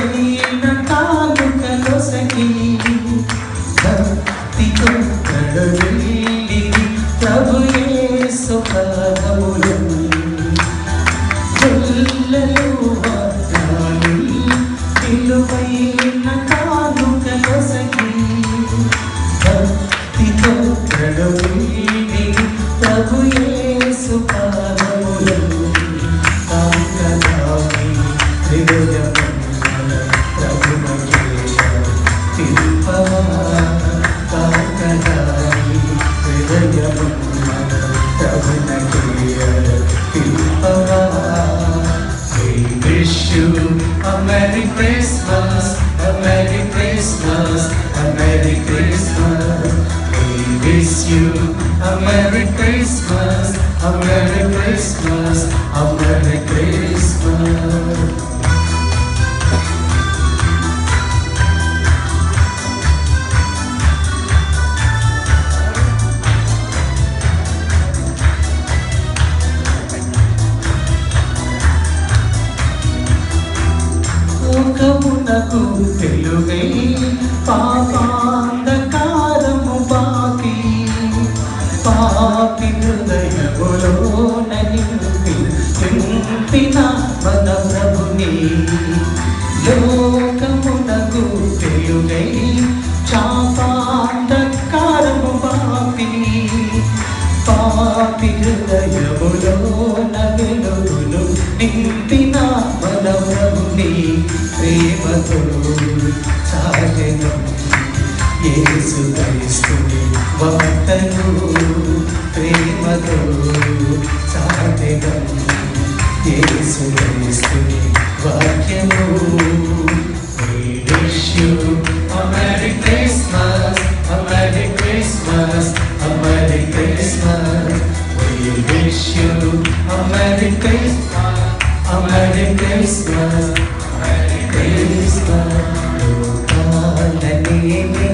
విలువైన కానుకలో సఖీ భక్తితో కడవెళ్ళి ప్రభు యేసు పాదములు చెల్లెలు వాగ్దాని విలువైన కానుకలో సఖీ భక్తితో కడవెళ్ళి ప్రభు యేసు పాదములు కాంకదామి హృదయమున ప్రభువకే తిరుపవా కాంకదామి హృదయమున ప్రభువకే తిరుపవా. We wish you a Merry Christmas, a Merry Christmas, a Merry Christmas. We wish you a Merry Christmas, a Merry Christmas, a Merry Christmas. లోకమునకు వెలుగై పాపాంధకారము బాకి పాపి హృదయములోన నింపిన మన ప్రభుని లోకమునకు వెలుగై పాపాంధకారము బాకి పాపి హృదయములోన వెలుగును నింపిన మన ప్రభుని ప్రేమతో చాటెను యేసు క్రీస్తుని వార్తను ప్రేమతో చాటెను యేసు క్రీస్తుని వాక్యము. We wish you a Merry Christmas, a Merry Christmas, a Merry Christmas. We wish you a Merry Christmas, a Merry Christmas, Merry Christmas. లోకాలనేమి